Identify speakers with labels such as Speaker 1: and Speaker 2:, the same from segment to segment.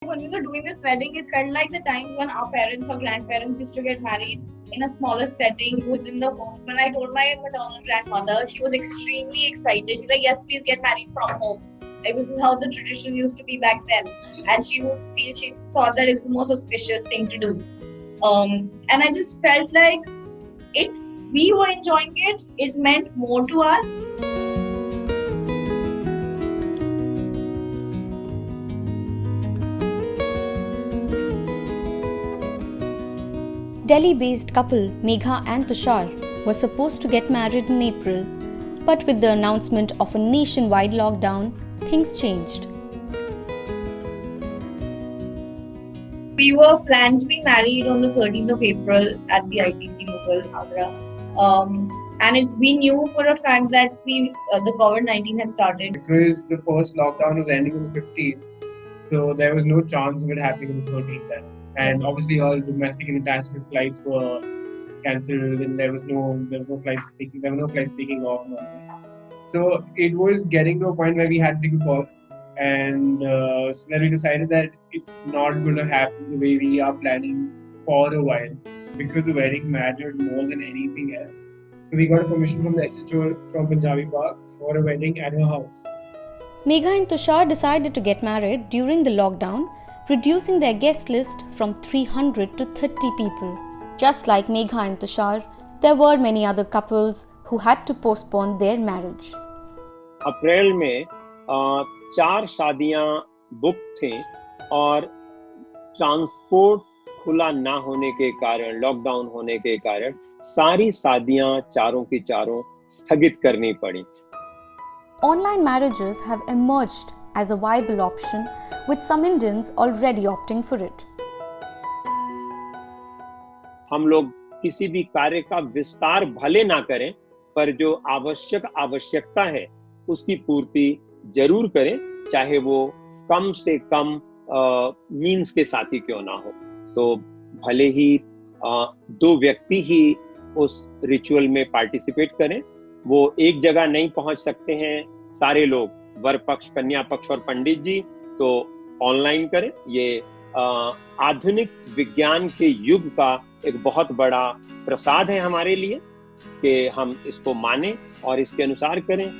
Speaker 1: When we were doing this wedding, it felt like the times when our parents or grandparents used to get married in a smaller setting within the homes. When I told my maternal grandmother, she was extremely excited. She's like, "Yes, please get married from home." Like this is how the tradition used to be back then, and she thought that it's the most auspicious thing to do. And I just felt like it. We were enjoying it. It meant more to us.
Speaker 2: Delhi-based couple Megha and Tushar were supposed to get married in April, but with the announcement of a nationwide lockdown, things changed.
Speaker 1: We were planned to be married on the 13th of April at the ITC Mughal, Agra. We knew for a fact that the COVID-19 had started.
Speaker 3: Because the first lockdown was ending on the 15th, so there was no chance of it happening on the 13th then. And obviously all domestic and international flights were cancelled, and there were no flights taking off. So it was getting to a point where we had to take a call, and so then we decided that it's not going to happen the way we are planning for a while, because the wedding mattered more than anything else. So we got a permission from the SHO from Punjabi Bagh for a wedding at her house.
Speaker 2: Megha and Tushar decided to get married during the lockdown, reducing their guest list from 300 to 30 people. Just like Megha and Tushar, there were many other couples who had to postpone their marriage.
Speaker 4: अप्रैल में 4 शादियां book थी और transport खुला ना होने के कारण, lockdown होने के कारण सारी शादियां चारों की चारों स्थगित करनी पड़ी.
Speaker 2: Online marriages have emerged as a viable option, with some Indians already opting for it.
Speaker 4: हम लोग किसी भी कार्य का विस्तार भले ना करें, पर जो आवश्यकता है उसकी पूर्ति जरूर करें, चाहे वो कम से कम मीन्स के साथ ही क्यों ना हो. तो भले ही 2 व्यक्ति ही उस रिचुअल में पार्टिसिपेट करें, वो एक जगह नहीं पहुंच सकते हैं सारे लोग, वर पक्ष, कन्या पक्ष और पंडित जी, तो ऑनलाइन करें. ये आधुनिक विज्ञान के युग का एक बहुत बड़ा प्रसाद है हमारे लिए कि हम इसको मानें और इसके अनुसार करें.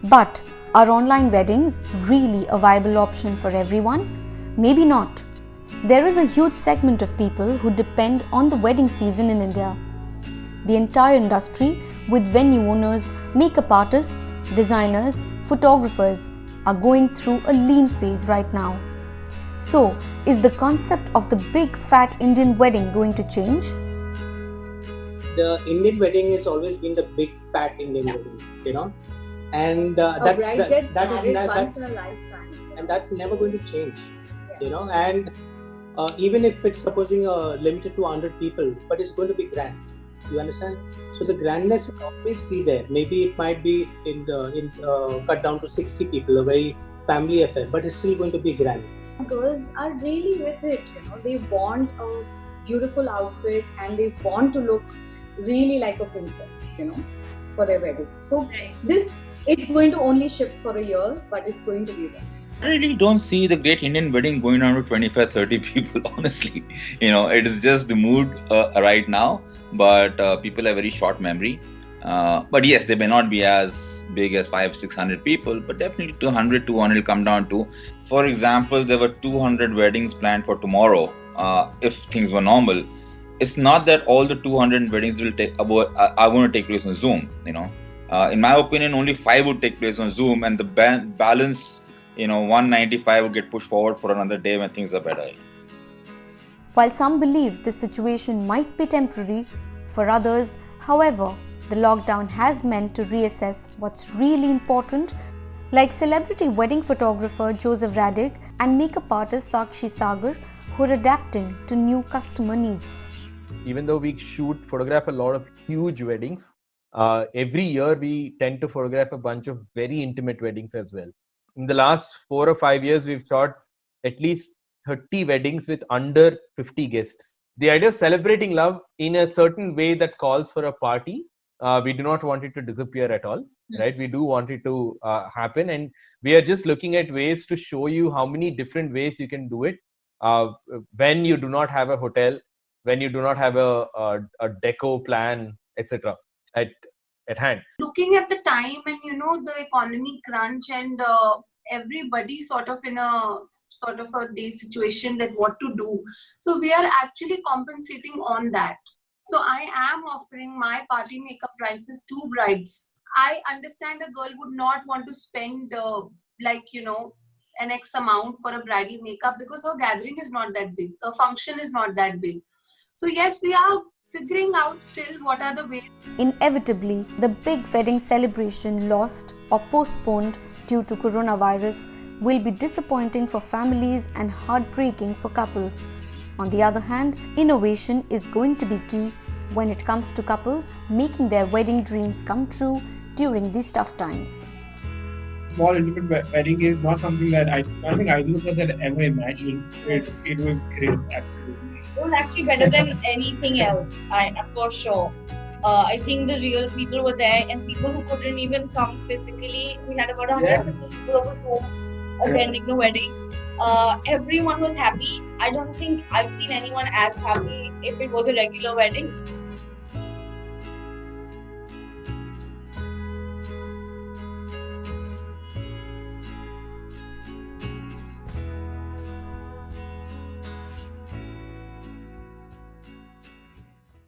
Speaker 2: But are online weddings really a viable option for everyone? Maybe not. There is a huge segment of people who depend on the wedding season in India. The entire industry, with venue owners, makeup artists, designers, photographers, are going through a lean phase right now. So, is the concept of the big fat Indian wedding going to change?
Speaker 5: The Indian wedding has always been the big fat Indian wedding, and that is
Speaker 1: in a lifetime,
Speaker 5: and that's never going to change, And even if it's supposing limited to 100 people, but it's going to be grand. You understand? So the grandness will always be there. Maybe it might be cut down to 60 people, a very family affair, but it's still going to be grand.
Speaker 1: Girls are really with it, They want a beautiful outfit and they want to look really like a princess, for their wedding. So it's going to only shift for a year, but it's going to be there.
Speaker 6: I really don't see the great Indian wedding going down to 25, 30 people, honestly. It is just the mood right now, but people have very short memory. But yes, they may not be as big as 500-600 people, but definitely 200 will come down to. For example, there were 200 weddings planned for tomorrow, if things were normal. It's not that all the 200 weddings are going to take place on Zoom, In my opinion, only 5 would take place on Zoom, and the balance, 195 would get pushed forward for another day when things are better.
Speaker 2: While some believe this situation might be temporary, for others, however, the lockdown has meant to reassess what's really important, like celebrity wedding photographer Joseph Radick and makeup artist Sakshi Sagar, who are adapting to new customer needs.
Speaker 7: Even though we photograph a lot of huge weddings, every year we tend to photograph a bunch of very intimate weddings as well. In the last 4 or 5 years, we've shot at least 30 weddings with under 50 guests. The idea of celebrating love in a certain way that calls for a party, we do not want it to disappear at all. right? We do want it to happen, and we are just looking at ways to show you how many different ways you can do it when you do not have a hotel, when you do not have a deco plan, etc. at hand.
Speaker 8: Looking at the time and the economy crunch and everybody sort of in a day situation that what to do, so we are actually compensating on that. So I am offering my party makeup prices to brides. I understand a girl would not want to spend an X amount for a bridal makeup because her gathering is not that big, her function is not that big. So yes, we are figuring out still what are the ways.
Speaker 2: Inevitably, the big wedding celebration lost or postponed due to coronavirus will be disappointing for families and heartbreaking for couples. On the other hand, innovation is going to be key when it comes to couples making their wedding dreams come true during these tough times.
Speaker 3: Small intimate wedding is not something that I don't think either of us had ever imagined. It was great, absolutely.
Speaker 1: It was actually better than anything else, for sure. I think the real people were there, and people who couldn't even come physically. We had about 150 people over home attending the wedding. Everyone was happy. I don't think I've seen anyone as happy if it was a regular wedding.